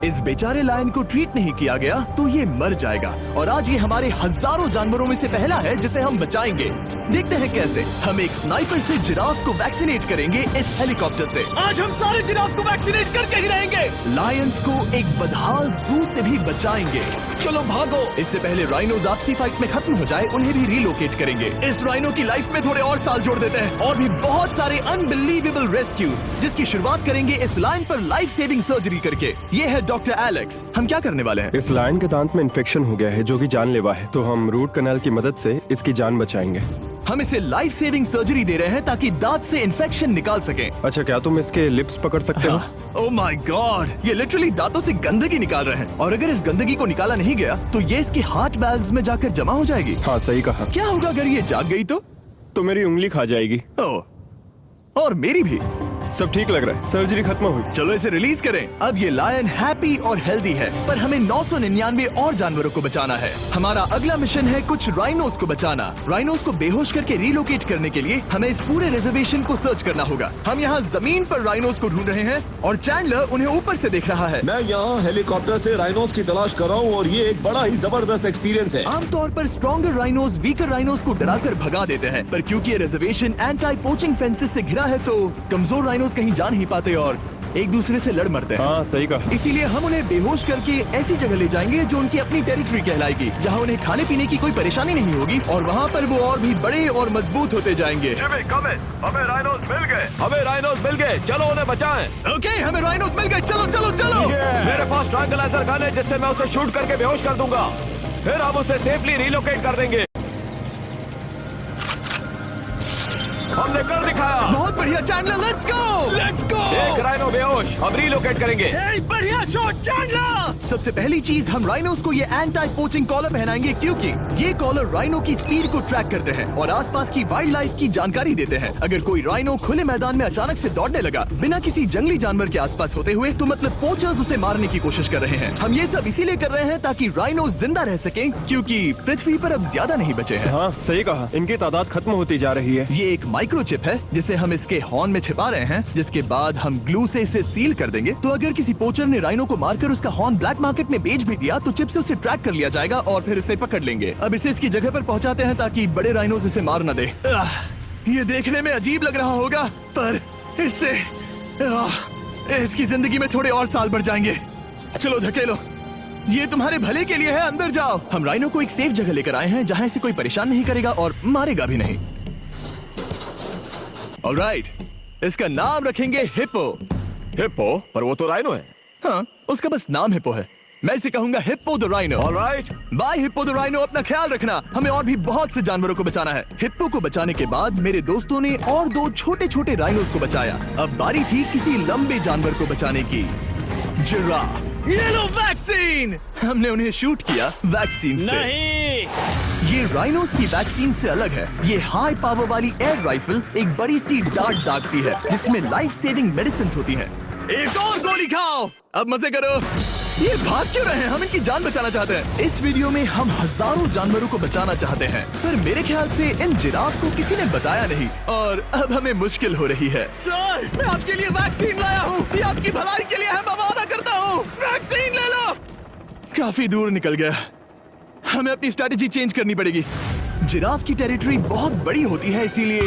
इस बेचारे लायन को ट्रीट नहीं किया गया तो ये मर जाएगा और आज ये हमारे हजारों जानवरों में से पहला है जिसे हम बचाएंगे। देखते हैं कैसे। हम एक स्नाइपर से जिराफ को वैक्सीनेट करेंगे इस हेलीकॉप्टर से। आज हम सारे जिराफ को वैक्सीनेट करके ही रहेंगे। लायंस को एक बदहाल जू से भी बचाएंगे। चलो भागो। इससे पहले राइनोज आपसी फाइट में खत्म हो जाए उन्हें भी रिलोकेट करेंगे। इस राइनो की लाइफ में थोड़े और साल जोड़ देते हैं और भी बहुत सारे अनबिलीवेबल रेस्क्यूज, जिसकी शुरुआत करेंगे इस लायन पर लाइफ सेविंग सर्जरी करके। ये है डॉक्टर एलेक्स। हम क्या करने वाले हैं? इस लायन के दांत में इन्फेक्शन हो गया है जो कि जानलेवा है, तो हम रूट कैनाल की मदद से इसकी जान बचाएंगे। हम इसे लाइफ सेविंग सर्जरी दे रहे हैं ताकि दांत से इन्फेक्शन निकाल सकें। अच्छा, क्या तुम इसके लिप्स पकड़ सकते हो? ओह माय गॉड, ये लिटरली दांतों से गंदगी निकाल रहे हैं और अगर इस गंदगी को निकाला नहीं गया तो ये इसकी हार्ट वाल्व्स में जाकर जमा हो जाएगी। हाँ, सही कहा। क्या होगा अगर ये जाग गई तो मेरी उंगली खा जाएगी। ओह, और मेरी भी। सब ठीक लग रहा है, सर्जरी खत्म हुई। चलो इसे रिलीज करें। अब ये लायन हैप्पी और हेल्दी है, पर हमें 999 और जानवरों को बचाना है। हमारा अगला मिशन है कुछ राइनोस को बचाना। राइनोस को बेहोश करके रिलोकेट करने के लिए हमें इस पूरे रिजर्वेशन को सर्च करना होगा। हम यहाँ जमीन पर राइनोस को ढूंढ रहे हैं और चैंडलर उन्हें ऊपर से देख रहा है। मैं यहाँ हेलीकॉप्टर से राइनोस की तलाश कर रहा हूँ और ये एक बड़ा ही जबरदस्त एक्सपीरियंस है। आमतौर पर स्ट्रॉन्गर राइनोस वीकर राइनोस को डराकर भगा देते हैं, पर क्योंकि ये रिजर्वेशन एंटी पोचिंग फेंसेस से घिरा है तो कमजोर राइनोस कहीं जा नहीं पाते और एक दूसरे से लड़ मरते हैं। हाँ, सही कहा। इसीलिए हम उन्हें बेहोश करके ऐसी जगह ले जाएंगे जो उनकी अपनी टेरिटरी कहलाएगी, जहाँ उन्हें खाने पीने की कोई परेशानी नहीं होगी और वहाँ पर वो और भी बड़े और मजबूत होते जाएंगे। हमें राइनोस मिल गए, चलो उन्हें बचाएं। ओके, हमें राइनोस मिल गए, चलो चलो चलो। मेरे पास ट्रायंगलाइजर गन है जिससे मैं उसे शूट करके बेहोश कर दूंगा, फिर हम उसे सेफली रिलोकेट कर देंगे। हमने कर दिखाया। बहुत बढ़िया चैंडलर, लेट्स गो। एक राइनो बेहोश, हम रिलोकेट करेंगे। बढ़िया शॉट चैंडलर। सबसे पहली चीज, हम राइनोस को ये एंटी पोचिंग कॉलर पहनाएंगे क्योंकि ये कॉलर राइनो की स्पीड को ट्रैक करते हैं और आसपास की वाइल्ड लाइफ की जानकारी देते हैं। अगर कोई राइनो खुले मैदान में अचानक से दौड़ने लगा बिना किसी जंगली जानवर के आसपास होते हुए, तो मतलब पोचर्स उसे मारने की कोशिश कर रहे हैं। हम ये सब इसीलिए कर रहे हैं ताकि राइनो जिंदा रह सके, क्योंकि पृथ्वी पर अब ज्यादा नहीं बचे हैं। हाँ, सही कहा। इनकी तादाद खत्म होती जा रही है। ये एक माइक्रोचिप है जिसे हम इसके हॉर्न में छिपा रहे हैं, जिसके बाद हम ग्लू से इसे सील कर देंगे। तो अगर किसी पोचर ने राइनो को मारकर उसका हॉर्न ब्लैक मार्केट में बेच भी दिया तो चिप से उसे ट्रैक कर लिया जाएगा और फिर उसे पकड़ लेंगे। अब इसे इसकी जगह पर पहुंचाते हैं ताकि बड़े राइनोस इसे मार न दे। ये देखने में अजीब लग रहा होगा, पर इससे इसकी जिंदगी में थोड़े और साल बढ़ जाएंगे। चलो धकेलो, ये तुम्हारे भले के लिए है, अंदर जाओ। हम राइनो को एक सेफ जगह लेकर आए हैं जहाँ इसे कोई परेशान नहीं करेगा और मारेगा भी नहीं। ऑलराइट, इसका नाम रखेंगे हिप्पो। हिप्पो? पर वो तो राइनो है। हाँ, उसका बस नाम हिप्पो है। मैं इसे कहूंगा Hippo the Rhino. Alright, bye Hippo the Rhino. अपना ख्याल रखना, हमें और भी बहुत से जानवरों को बचाना है। हिप्पो को बचाने के बाद मेरे दोस्तों ने और 2 छोटे छोटे राइनोस को बचाया। अब बारी थी किसी लंबे जानवर को बचाने की। जिराफ। ये लो वैक्सीन। हमने उन्हें शूट किया वैक्सीन से। नहीं, ये राइनोस की वैक्सीन से अलग है। ये हाई पावर वाली एयर राइफल एक बड़ी सी डार्ट दागती है जिसमें लाइफ सेविंग मेडिसिन होती है। एक और गोली खाओ, अब मजे करो। ये भाग क्यों रहे हैं? हम इनकी जान बचाना चाहते हैं। इस वीडियो में हम हजारों जानवरों को बचाना चाहते हैं, पर मेरे ख्याल से इन जिराफ को किसी ने बताया नहीं और अब हमें मुश्किल हो रही है। सर, मैं आपके लिए वैक्सीन लाया हूँ। ये आपकी भलाई के लिए है, मैं वादा करता हूँ। वैक्सीन ले लो। काफी दूर निकल गया, हमें अपनी स्ट्रेटेजी चेंज करनी पड़ेगी। जिराफ की टेरिटरी बहुत बड़ी होती है, इसीलिए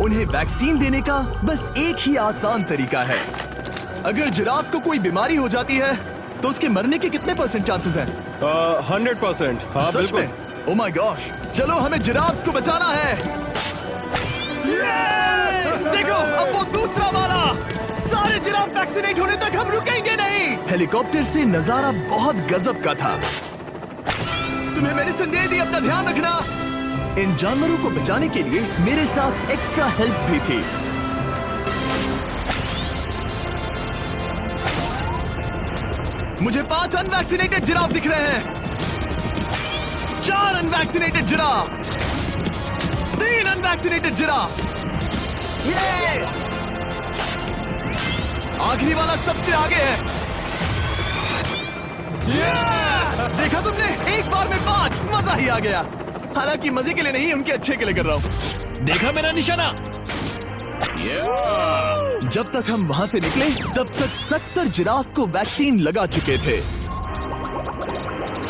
उन्हें वैक्सीन देने का बस एक ही आसान तरीका है। अगर जिराफ को कोई बीमारी हो जाती है तो उसके मरने के कितने % चांसेस हैं? 100%। हाँ, सच बिल्कुल। में? ओह माय गॉश, चलो हमें जिराफ्स को बचाना है। देखो, अब वो दूसरा वाला। सारे जिराफ वैक्सीनेट होने तक हम रुकेंगे नहीं। हेलीकॉप्टर से नजारा बहुत गजब का था। तुम्हें मेडिसिन दे दी, अपना ध्यान रखना। इन जानवरों को बचाने के लिए मेरे साथ एक्स्ट्रा हेल्प भी थी। मुझे 5 अनवैक्सीनेटेड जिराफ दिख रहे हैं। 4 अनवैक्सीनेटेड जिराफ, 3 अनवैक्सीनेटेड जिराफ। ये आखिरी वाला सबसे आगे है। देखा तुमने, एक बार में 5। मजा ही आ गया। हालांकि मजे के लिए नहीं, उनके अच्छे के लिए कर रहा हूँ। देखा मेरा निशाना। जब तक हम वहाँ से निकले तब तक 70 जिराफ को वैक्सीन लगा चुके थे।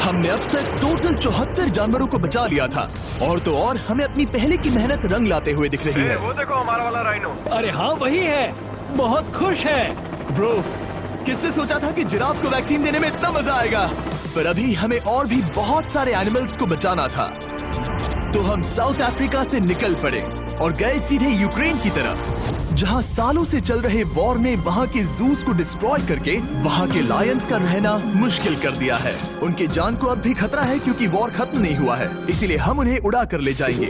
हमने अब तक टोटल 74 जानवरों को बचा लिया था। और तो और हमें अपनी पहले की मेहनत रंग लाते हुए दिख रही है। वो देखो हमारा वाला राइनो। अरे हाँ वही है, बहुत खुश है। ब्रो, किसने सोचा था कि जिराफ को वैक्सीन देने में इतना मजा आएगा। पर अभी हमें और भी बहुत सारे एनिमल्स को बचाना था। तो हम साउथ अफ्रीका से निकल पड़े और गए सीधे यूक्रेन की तरफ, जहां सालों से चल रहे वॉर ने वहां के जूस को डिस्ट्रॉय करके वहां के लायंस का रहना मुश्किल कर दिया है। उनके जान को अब भी खतरा है क्योंकि वॉर खत्म नहीं हुआ है, इसीलिए हम उन्हें उड़ा कर ले जाएंगे।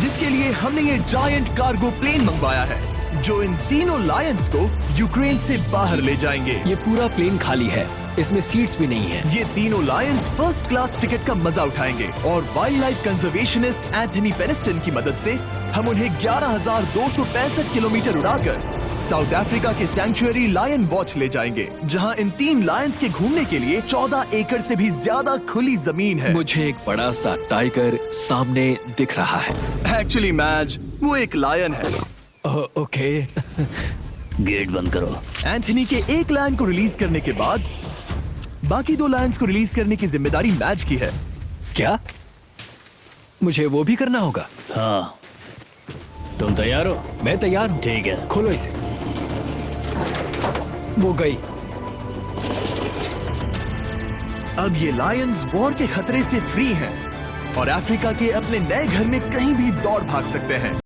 जिसके लिए हमने ये जायंट कार्गो प्लेन मंगवाया है जो इन तीनों लायंस को यूक्रेन से बाहर ले जाएंगे। ये पूरा प्लेन खाली है, इसमें सीट्स भी नहीं है। ये तीनों लायंस फर्स्ट क्लास टिकट का मजा उठाएंगे और वाइल्ड लाइफ कंजर्वेशनिस्ट एंथनी पेनिस्टन की मदद से हम उन्हें 11,265 किलोमीटर उड़ाकर साउथ अफ्रीका के सैंक्चुअरी लायन वॉच ले जाएंगे, जहां इन 3 लायंस के घूमने के लिए 14 एकड़ से भी ज्यादा खुली जमीन है। मुझे एक बड़ा सा टाइगर सामने दिख रहा है। एक्चुअली मैच वो एक लायन है। ओके। गेट बंद करो। एंथनी के एक लायन को रिलीज करने के बाद बाकी 2 लायंस को रिलीज करने की जिम्मेदारी मैच की है। क्या मुझे वो भी करना होगा? हाँ, तुम तैयार हो? मैं तैयार हूँ। ठीक है। खोलो इसे। वो गई। अब ये लायंस वॉर के खतरे से फ्री हैं और अफ्रीका के अपने नए घर में कहीं भी दौड़ भाग सकते हैं।